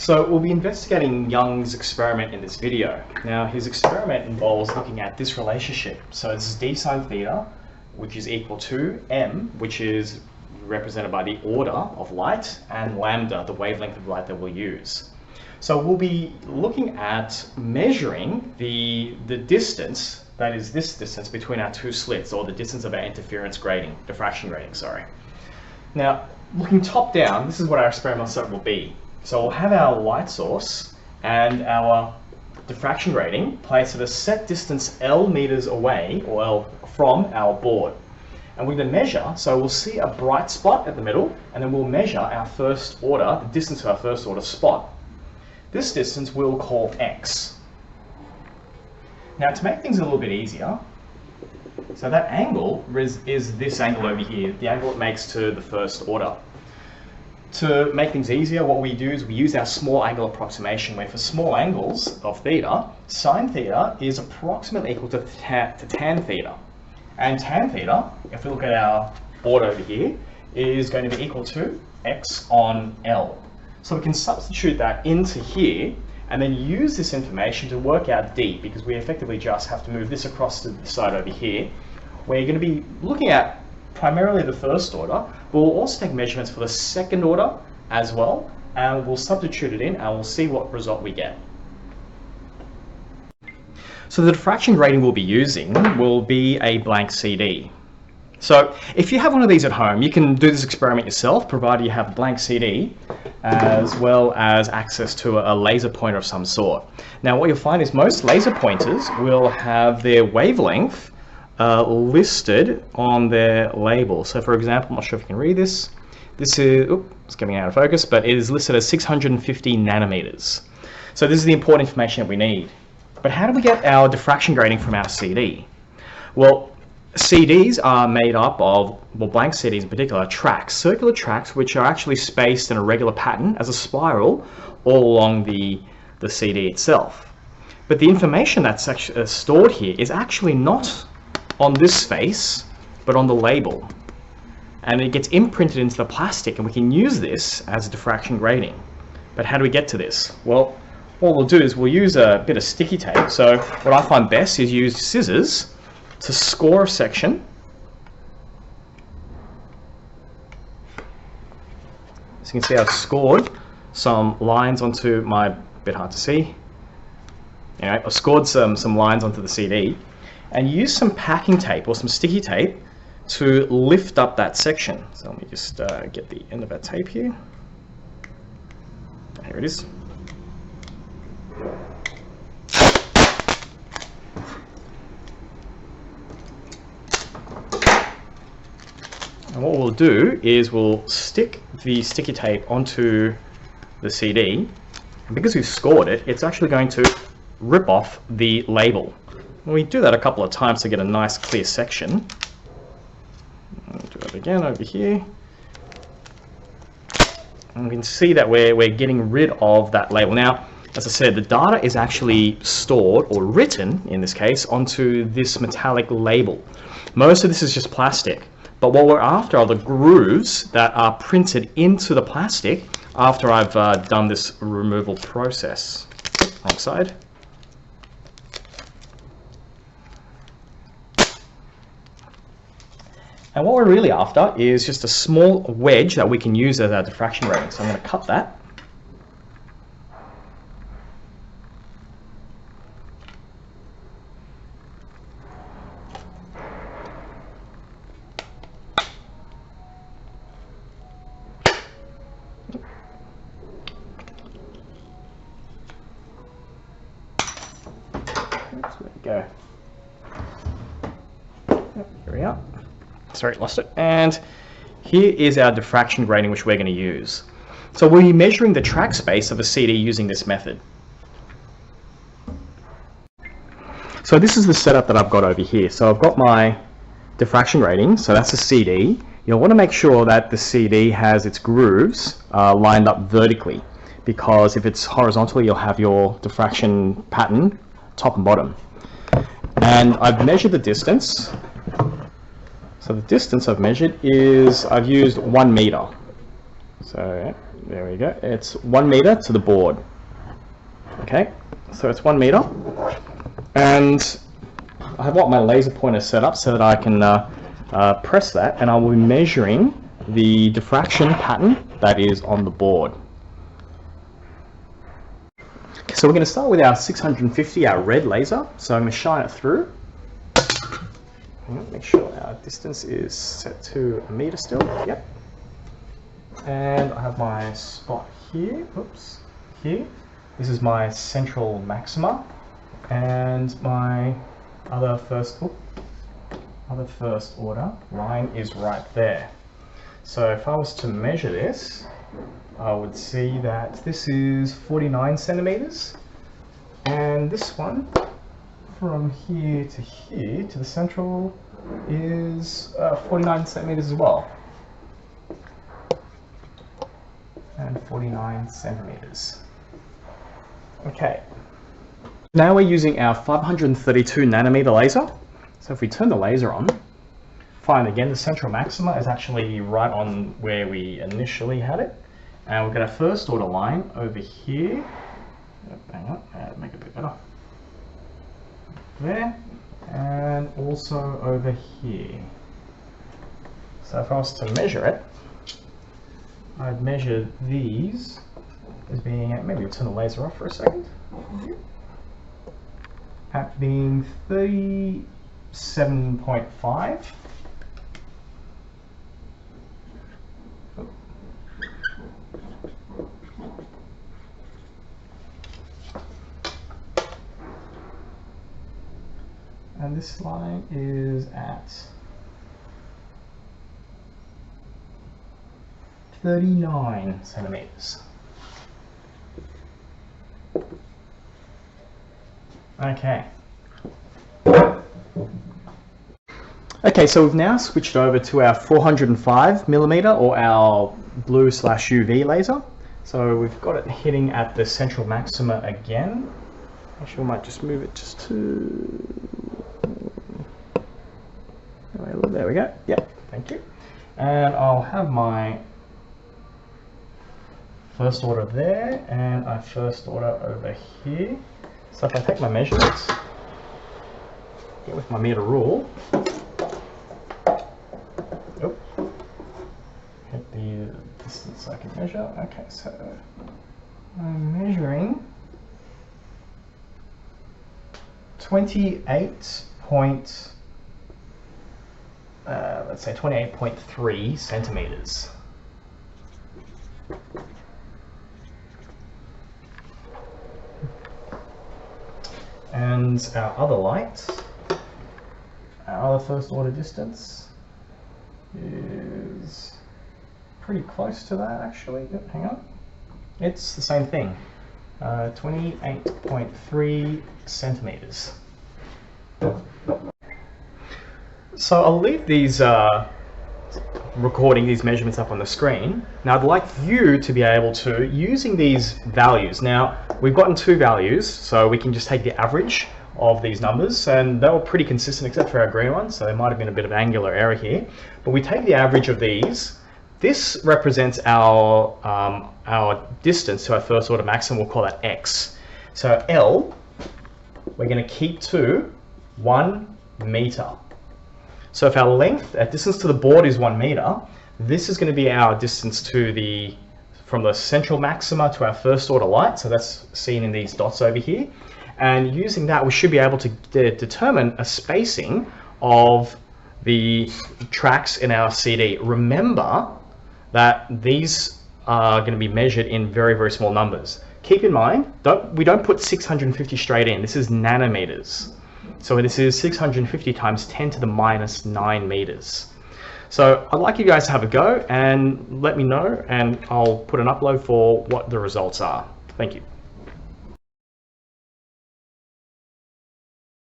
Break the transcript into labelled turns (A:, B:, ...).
A: So we'll be investigating Young's experiment in this video. Now his experiment involves looking at this relationship. So this is d sine theta, which is equal to m, which is represented by the order of light, and lambda, the wavelength of light that we'll use. So we'll be looking at measuring the distance, that is this distance between our two slits, or the distance of our diffraction grating, sorry. Now, looking top down, this is what our experimental set will be. So we'll have our light source and our diffraction grating placed at a set distance L meters away, or L from our board. And we're going to measure, so we'll see a bright spot at the middle, and then we'll measure our first order, the distance to our first order spot. This distance we'll call x. Now to make things a little bit easier, so that angle is this angle over here, the angle it makes to the first order. To make things easier, what we do is we use our small angle approximation, where for small angles of theta, sine theta is approximately equal to tan theta. And tan theta, if we look at our board over here, is going to be equal to x on L. So we can substitute that into here and then use this information to work out d, because we effectively just have to move this across to the side over here, where you're going to be looking at primarily the first order, but we'll also take measurements for the second order as well, and we'll substitute it in and we'll see what result we get. So the diffraction grating we'll be using will be a blank CD. So if you have one of these at home, you can do this experiment yourself, provided you have a blank CD as well as access to a laser pointer of some sort. Now what you'll find is most laser pointers will have their wavelength listed on their label. So for example, I'm not sure if you can read this. This is, it's getting out of focus, but it is listed as 650 nanometers. So this is the important information that we need. But how do we get our diffraction grating from our CD? Well, CDs are made up of, well, blank CDs in particular, tracks, circular tracks, which are actually spaced in a regular pattern as a spiral all along the CD itself. But the information that's actually stored here is actually not on this face, but on the label. And it gets imprinted into the plastic, and we can use this as a diffraction grating. But how do we get to this? Well, what we'll do is we'll use a bit of sticky tape. So what I find best is use scissors to score a section. So you can see I've scored some lines onto my, bit hard to see. Anyway, I've scored some lines onto the CD, and use some packing tape or some sticky tape to lift up that section. So let me just get the end of that tape here. Here it is. And what we'll do is we'll stick the sticky tape onto the CD, and because we've scored it, it's actually going to rip off the label. And we do that a couple of times to get a nice clear section. I'll do it again over here. And we can see that we're getting rid of that label. Now, as I said, the data is actually stored, or written in this case, onto this metallic label. Most of this is just plastic, but what we're after are the grooves that are printed into the plastic after I've done this removal process. Wrong side. And what we're really after is just a small wedge that we can use as our diffraction grating. So I'm going to cut that. There we go. Here we are. Sorry, lost it. And here is our diffraction grating, which we're going to use. So we'll be measuring the track space of a CD using this method. So this is the setup that I've got over here. So I've got my diffraction grating, so that's a CD. You'll want to make sure that the CD has its grooves lined up vertically, because if it's horizontal, you'll have your diffraction pattern top and bottom. And I've measured the distance. So the distance I've measured is, I've used 1 meter. So there we go. It's 1 meter to the board. Okay, so it's 1 meter, and I want my laser pointer set up so that I can press that, and I will be measuring the diffraction pattern that is on the board. So we're going to start with our 650, our red laser. So I'm going to shine it through. Make sure our distance is set to 1 meter still. Yep. And I have my spot here. Oops. Here. This is my central maxima, and my other first order line is right there. So if I was to measure this, I would see that this is 49 centimeters, and this one from here to the central is 49 centimeters as well, and 49 centimeters. Okay, now we're using our 532 nanometer laser. So if we turn the laser on, find again the central maxima is actually right on where we initially had it. And we've got our first order line over here. Hang on, make it a bit better. There, and also over here. So if I was to measure it, I'd measure these as being at, maybe we'll turn the laser off for a second, at being 37.5. And this line is at 39 centimeters. Okay. Okay, so we've now switched over to our 405 millimeter, or our blue/UV laser. So we've got it hitting at the central maxima again. Actually, we might just move it just to... There we go. Yeah, thank you. And I'll have my first order there, and my first order over here. So if I take my measurements, get with my meter rule, hit the distance I can measure. Okay, so I'm measuring 28.3 centimeters. And our other light, our other first order distance is pretty close to that actually. Hang on. It's the same thing, 28.3 centimeters. So I'll leave these recording these measurements up on the screen. Now I'd like you to be able to, using these values, now we've gotten 2 values, so we can just take the average of these numbers, and they were pretty consistent except for our green one, so there might have been a bit of angular error here. But we take the average of these. This represents our distance to our first order maximum. We'll call that X. So L, we're going to keep to 1 meter. So if our length, our distance to the board is 1 meter, this is going to be our distance to from the central maxima to our first order light. So that's seen in these dots over here. And using that, we should be able to determine a spacing of the tracks in our CD. Remember that these are going to be measured in very, very small numbers. Keep in mind, we don't put 650 straight in. This is nanometers. So this is 650 times 10 to the minus 9 meters. So I'd like you guys to have a go and let me know, and I'll put an upload for what the results are. Thank you.